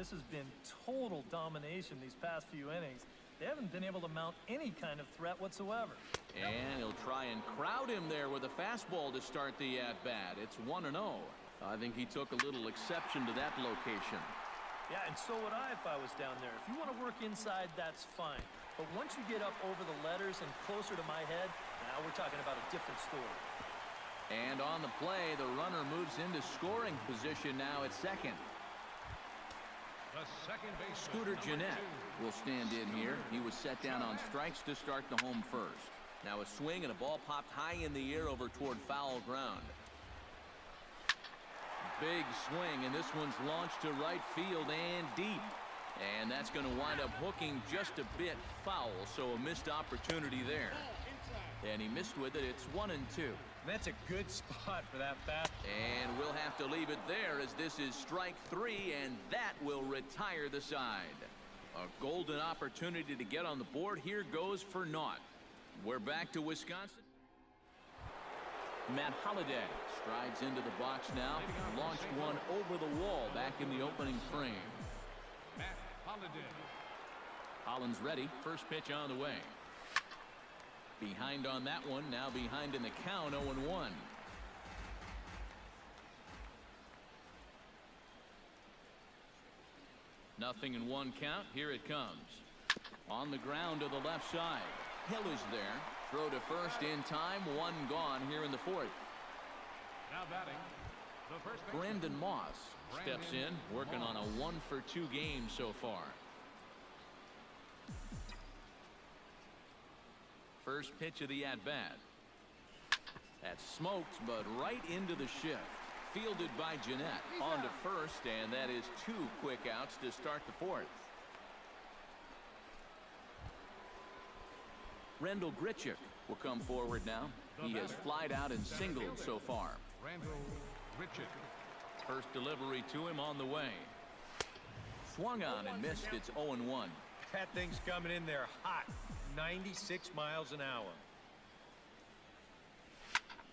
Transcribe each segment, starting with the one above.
This has been total domination these past few innings. They haven't been able to mount any kind of threat whatsoever. And he'll try and crowd him there with a fastball to start the at-bat. It's 1-0. I think he took a little exception to that location. Yeah, and so would I if I was down there. If you want to work inside, that's fine. But once you get up over the letters and closer to my head, now we're talking about a different story. And on the play, the runner moves into scoring position now at second. The second baseman, Scooter Jeanette will stand in here. He was set down on strikes to start the home first. Now a swing and a ball popped high in the air over toward foul ground. Big swing, and this one's launched to right field and deep. And that's going to wind up hooking just a bit foul, so a missed opportunity there. And he missed with it. It's 1-2. That's a good spot for that bat. And we'll have to leave it there as this is strike 3, and that will retire the side. A golden opportunity to get on the board here goes for naught. We're back to Wisconsin. Matt Holliday strides into the box now. Launched one over the wall back in the opening frame. Matt Holliday. Collins ready. First pitch on the way. Behind on that one. Now behind in the count, 0-1. Nothing in one count. Here it comes. On the ground to the left side. Hill is there. Throw to first in time. One gone here in the fourth. Now batting, the first baseman, Brandon Moss steps in, working on a 1-for-2 game so far. First pitch of the at-bat. That's smoked, but right into the shift. Fielded by Jeanette. On to first, and that is 2 quick outs to start the fourth. Rendell Grichuk will come forward now. He has flied out and singled so far. Rendell Grichuk. First delivery to him on the way. Swung on and missed. It's 0-1. That thing's coming in there hot. 96 miles an hour.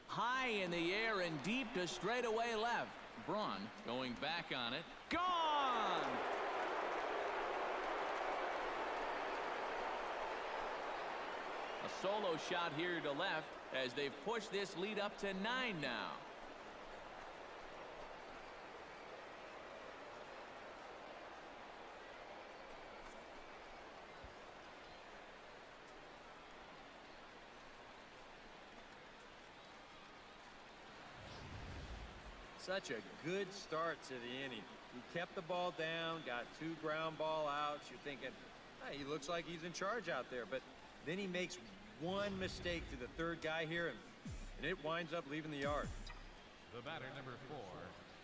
High in the air and deep to straightaway left. Braun going back on it. Gone! A solo shot here to left as they've pushed this lead up to 9 now. Such a good start to the inning. He kept the ball down, got 2 ground ball outs. You're thinking, hey, he looks like he's in charge out there. But then he makes one mistake to the third guy here, and it winds up leaving the yard. The batter, number 4,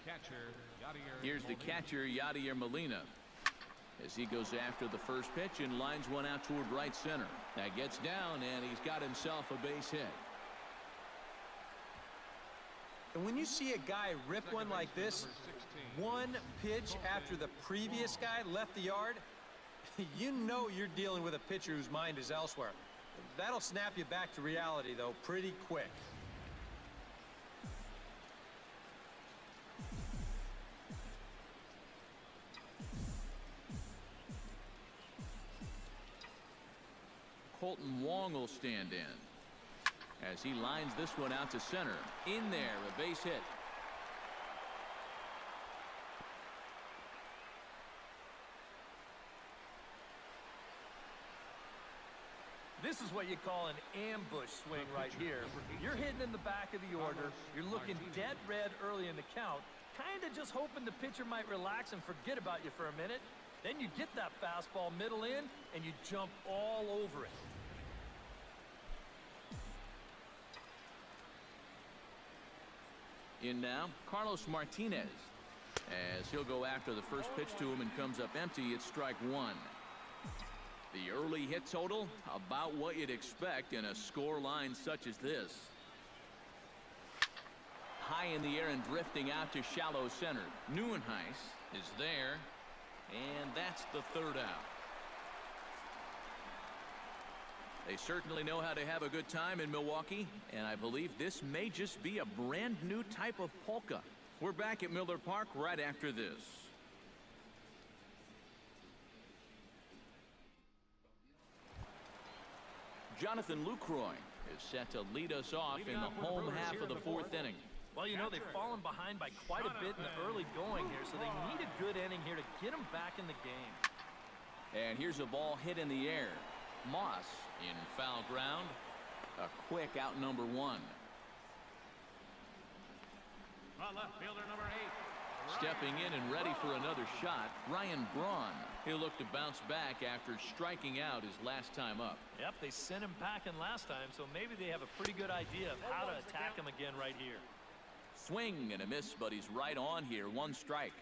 catcher Yadier. Here's the catcher, Yadier Molina, as he goes after the first pitch and lines one out toward right center. That gets down, and he's got himself a base hit. And when you see a guy rip one like this, 1 pitch after the previous guy left the yard, you know you're dealing with a pitcher whose mind is elsewhere. That'll snap you back to reality, though, pretty quick. Colton Wong will stand in as he lines this one out to center. In there, a base hit. This is what you call an ambush swing right here. You're hitting in the back of the order. You're looking dead red early in the count, kind of just hoping the pitcher might relax and forget about you for a minute. Then you get that fastball middle in, and you jump all over it. In now, Carlos Martinez, as he'll go after the first pitch to him and comes up empty. It's strike 1. The early hit total, about what you'd expect in a score line such as this. High in the air and drifting out to shallow center. Neuenhuis is there, and that's the third out. They certainly know how to have a good time in Milwaukee, and I believe this may just be a brand new type of polka. We're back at Miller Park right after this. Jonathan Lucroy is set to lead us off in the home half of the fourth inning. Well, you know, they've fallen behind by quite a bit in the early going here, so they need a good inning here to get them back in the game. And here's a ball hit in the air. Moss in foul ground. A quick out number one. Left fielder number 8. Stepping in and ready for another shot, Ryan Braun. He'll look to bounce back after striking out his last time up. Yep, they sent him packing last time, so maybe they have a pretty good idea of how to attack him again right here. Swing and a miss, but he's right on here. One strike.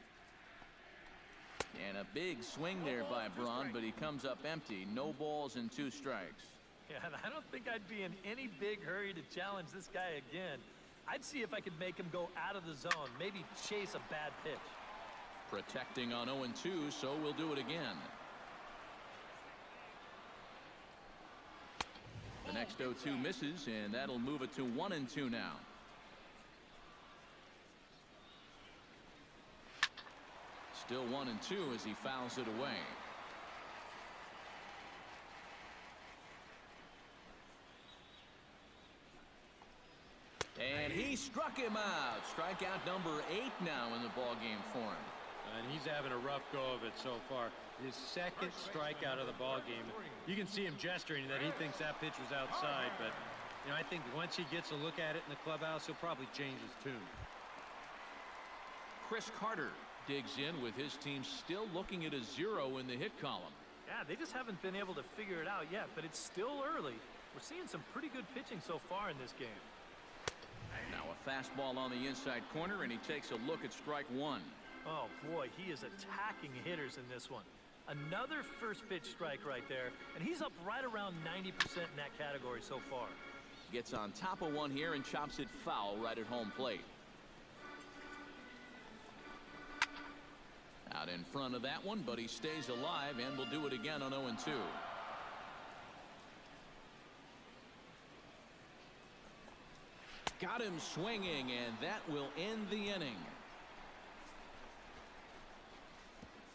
And a big swing there by Braun, but he comes up empty. No balls and 2 strikes. Yeah, and I don't think I'd be in any big hurry to challenge this guy again. I'd see if I could make him go out of the zone, maybe chase a bad pitch. Protecting on 0-2, so we'll do it again. The next 0-2 misses, and that'll move it to 1-2 now. Still 1-2 as he fouls it away. And he struck him out. Strikeout number 8 now in the ballgame for him. And he's having a rough go of it so far. His second strikeout of the ballgame. You can see him gesturing that he thinks that pitch was outside, but you know, I think once he gets a look at it in the clubhouse, he'll probably change his tune. Chris Carter digs in with his team still looking at a 0 in the hit column. Yeah, they just haven't been able to figure it out yet, but it's still early. We're seeing some pretty good pitching so far in this game. Now a fastball on the inside corner, and he takes a look at strike 1. Oh boy, he is attacking hitters in this one. Another first pitch strike right there, and he's up right around 90% in that category so far. Gets on top of one here and chops it foul right at home plate. Out in front of that one, but he stays alive and will do it again on 0-2. Got him swinging, and that will end the inning.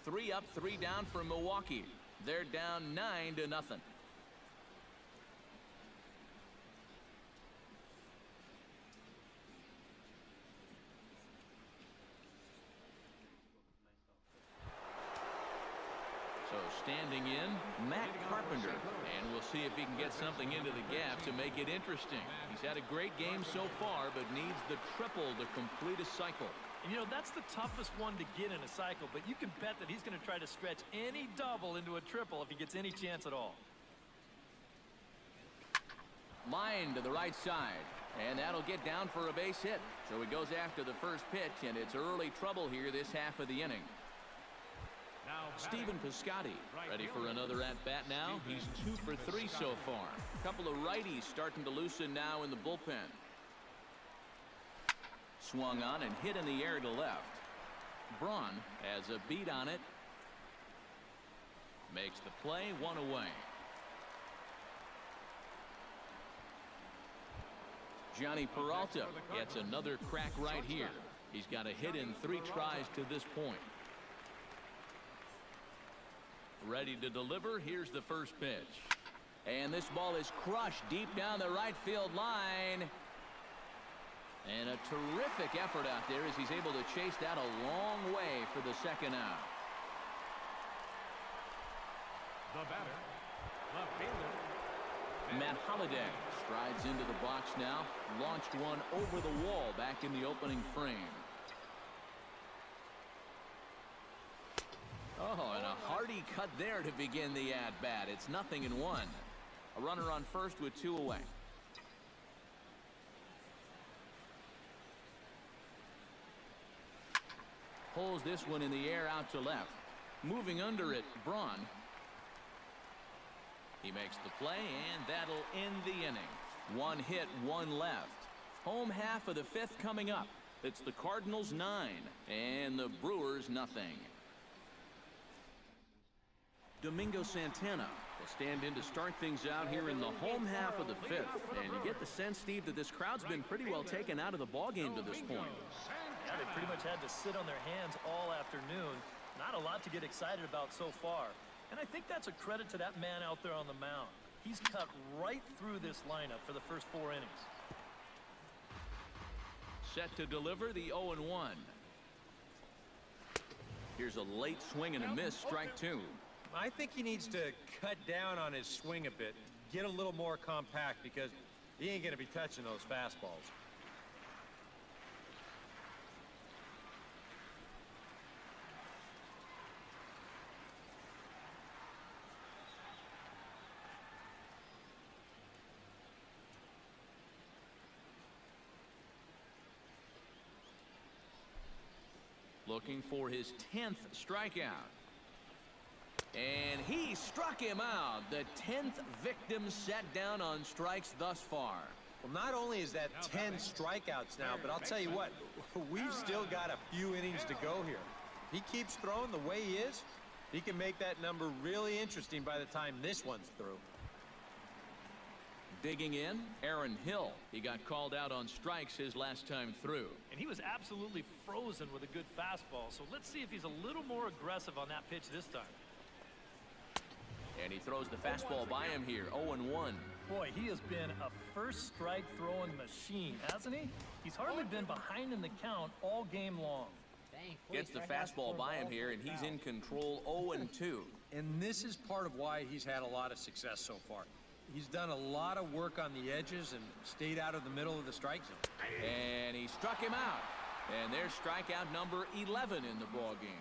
3 up, 3 down for Milwaukee. They're down 9-0. So standing in, Matt Carpenter, and we'll see if he can get something into the gap to make it interesting. He's had a great game so far, but needs the triple to complete a cycle. And you know, that's the toughest one to get in a cycle, but you can bet that he's going to try to stretch any double into a triple if he gets any chance at all. Line to the right side, and that'll get down for a base hit. So he goes after the first pitch, and it's early trouble here this half of the inning. Stephen Piscotty ready for another at-bat now. He's 2 for 3 so far. A couple of righties starting to loosen now in the bullpen. Swung on and hit in the air to left. Braun has a beat on it. Makes the play, 1 away. Johnny Peralta gets another crack right here. He's got a hit in 3 tries to this point. Ready to deliver. Here's the first pitch. And this ball is crushed deep down the right field line. And a terrific effort out there as he's able to chase that a long way for the second out. The batter, left fielder, Matt Holliday strides into the box now. Launched one over the wall back in the opening frame. Oh, and a hearty cut there to begin the at-bat. It's 0-1. A runner on first with 2 away. Pulls this one in the air out to left. Moving under it, Braun. He makes the play, and that'll end the inning. 1 hit, 1 left. Home half of the 5th coming up. It's the Cardinals 9 and the Brewers 0. Domingo Santana will stand in to start things out here in the home half of the 5th. And you get the sense, Steve, that this crowd's been pretty well taken out of the ballgame to this point. Yeah, they pretty much had to sit on their hands all afternoon. Not a lot to get excited about so far. And I think that's a credit to that man out there on the mound. He's cut right through this lineup for the first 4 innings. Set to deliver the 0-1. Here's a late swing and a miss, strike 2. I think he needs to cut down on his swing a bit, get a little more compact, because he ain't going to be touching those fastballs. Looking for his 10th strikeout. And he struck him out. The 10th victim set down on strikes thus far. Well, not only is that 10 strikeouts now, but I'll tell you what, we've still got a few innings to go here. If he keeps throwing the way he is, he can make that number really interesting by the time this one's through. Digging in, Aaron Hill. He got called out on strikes his last time through. And he was absolutely frozen with a good fastball. So let's see if he's a little more aggressive on that pitch this time. And he throws the fastball by him here, 0-1. Boy, he has been a first strike throwing machine, hasn't he? He's hardly been behind in the count all game long. Gets the fastball by him here, and he's in control, 0-2. And this is part of why he's had a lot of success so far. He's done a lot of work on the edges and stayed out of the middle of the strike zone. And he struck him out. And there's strikeout number 11 in the ball game.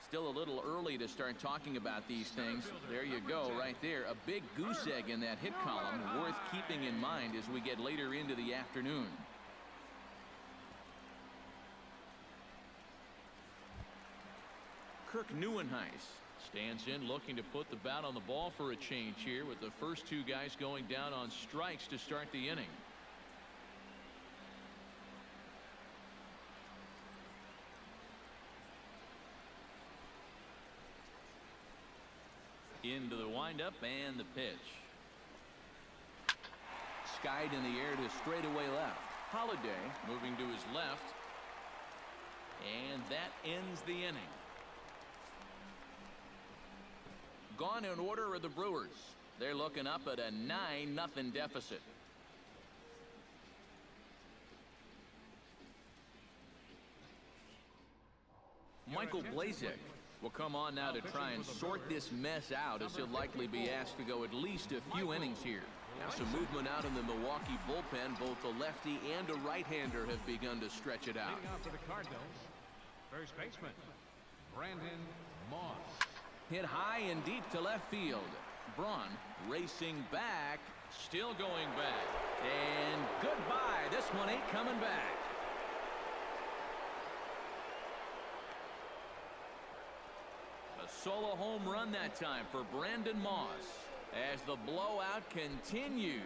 Still a little early to start talking about these things. There you go, right there. A big goose egg in that hit column, worth keeping in mind as we get later into the afternoon. Kirk Neuenhuis stands in, looking to put the bat on the ball for a change here, with the first 2 guys going down on strikes to start the inning. Into the windup and the pitch. Skied in the air to straightaway left. Holiday moving to his left. And that ends the inning. Gone in order are the Brewers. They're looking up at a 9-0 deficit. Michael Blazek will come on now to try and sort this mess out, as he'll likely be asked to go at least a few innings here. Now some movement out in the Milwaukee bullpen. Both a lefty and a right-hander have begun to stretch it out. Leading off for the Cardinals, first baseman, Brandon Moss. Hit high and deep to left field. Braun racing back, still going back. And goodbye. This one ain't coming back. A solo home run that time for Brandon Moss as the blowout continues.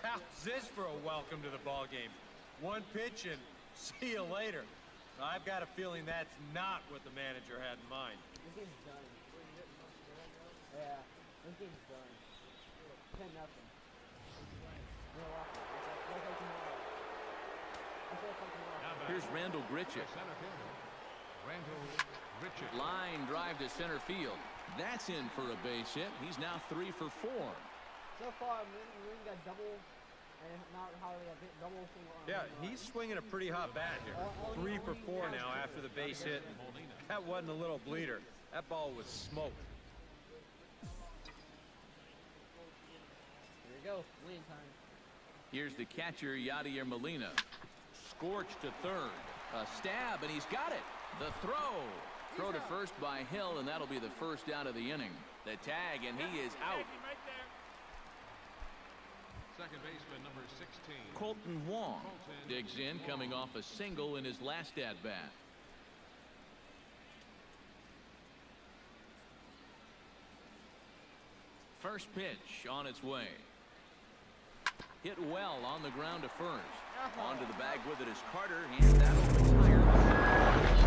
How's this for a welcome to the ball game? One pitch and see you later. I've got a feeling that's not what the manager had in mind. This game's done. Yeah, this game's done. 10-0. Here's Randall Grichuk. Center fielder, Randall Grichuk. Line drive to center field. That's in for a base hit. He's now 3 for 4. So far, we got double, and not hardly a bit double single. Yeah, he's swinging a pretty hot bat here. 3 for 4 now after the base hit. That wasn't a little bleeder. That ball was smoked. Here we go, win time. Here's the catcher, Yadier Molina. Scorched to third. A stab, and he's got it. The throw. Throw to first by Hill, and that'll be the first out of the inning. The tag, and he is out. Second baseman, number 16. Colton Wong digs in, coming off a single in his last at-bat. First pitch on its way. Hit well on the ground to first. Onto the bag with it is Carter, and that'll retire the side.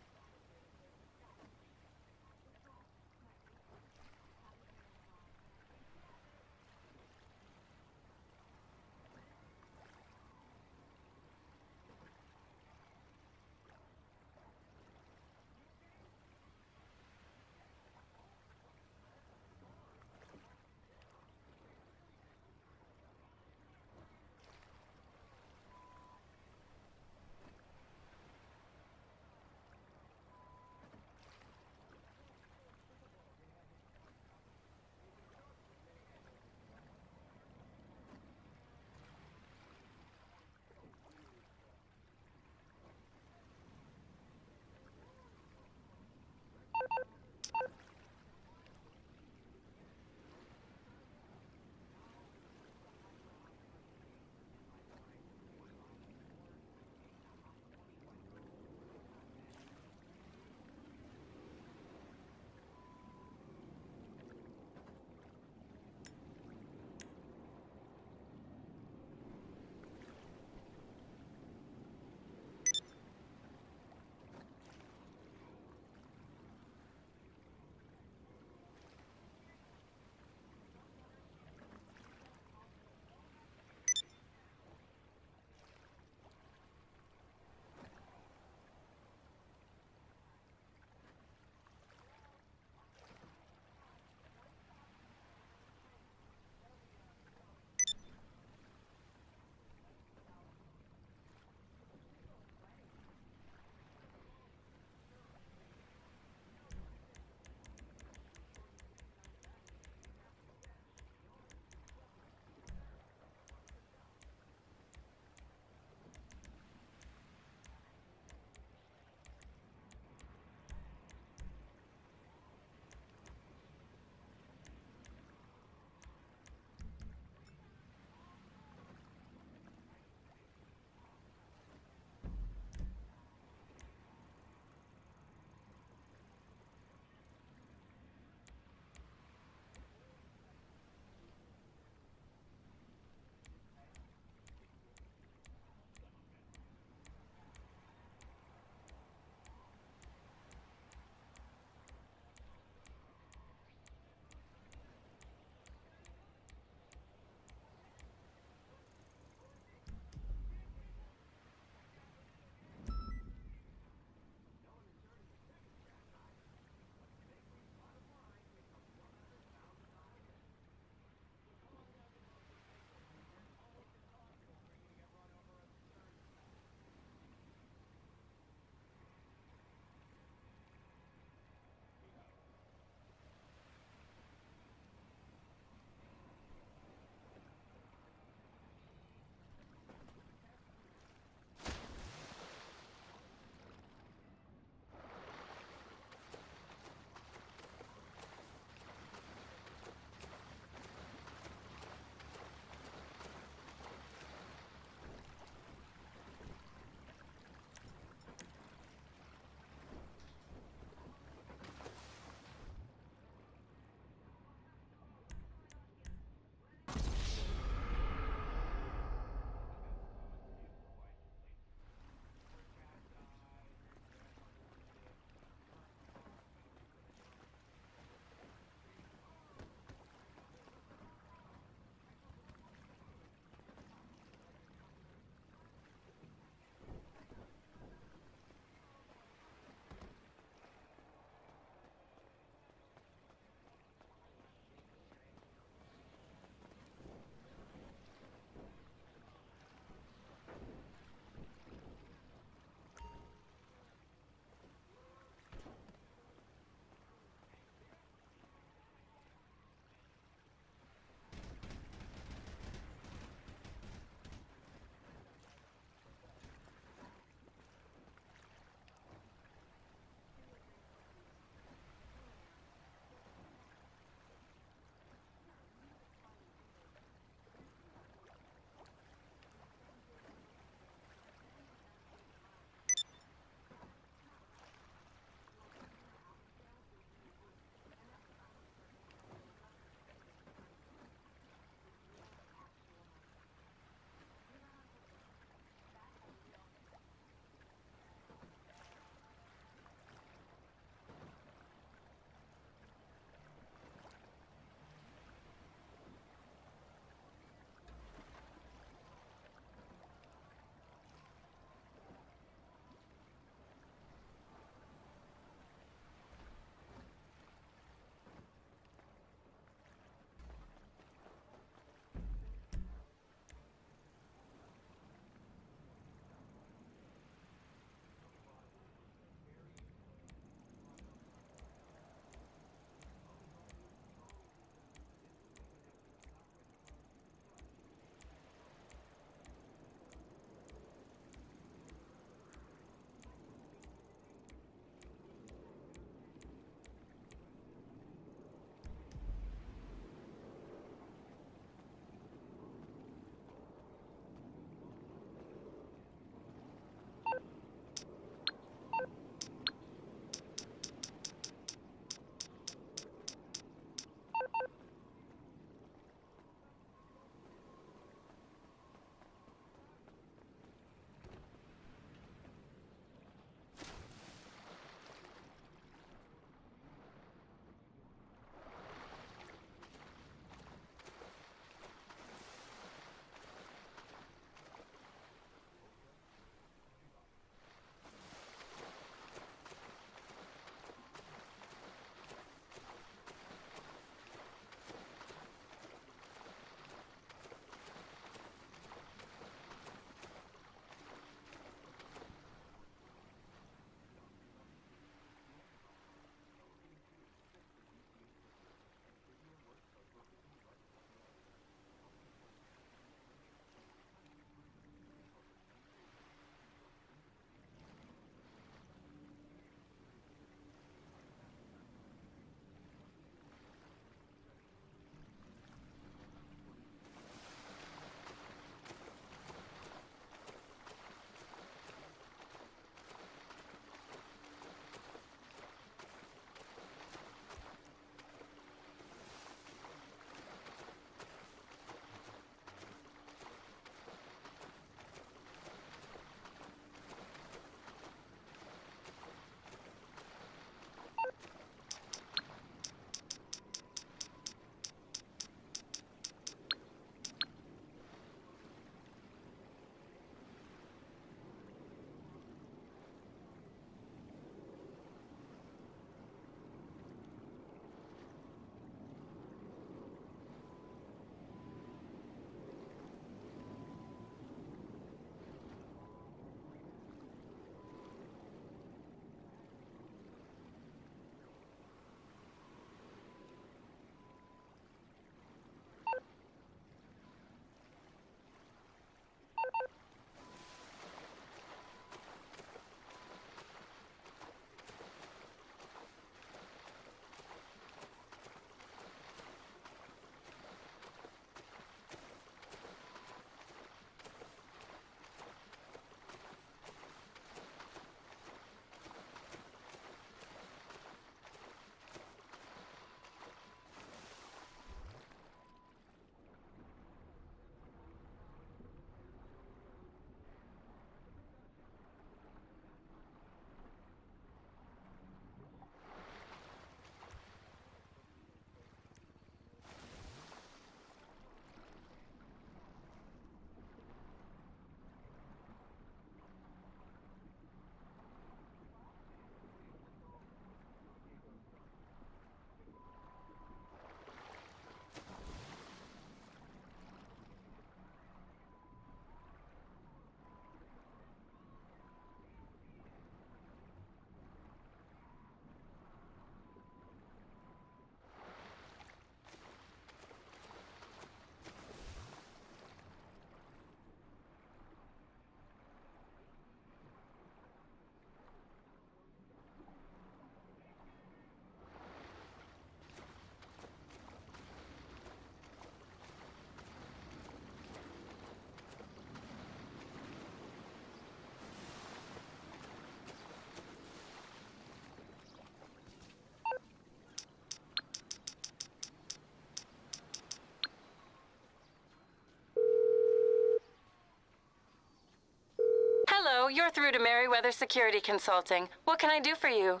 you're through to Merryweather Security Consulting. What can I do for you?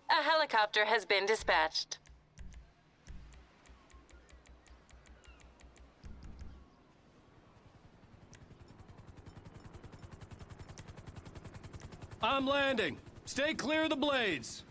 A helicopter has been dispatched. I'm landing. Stay clear of the blades.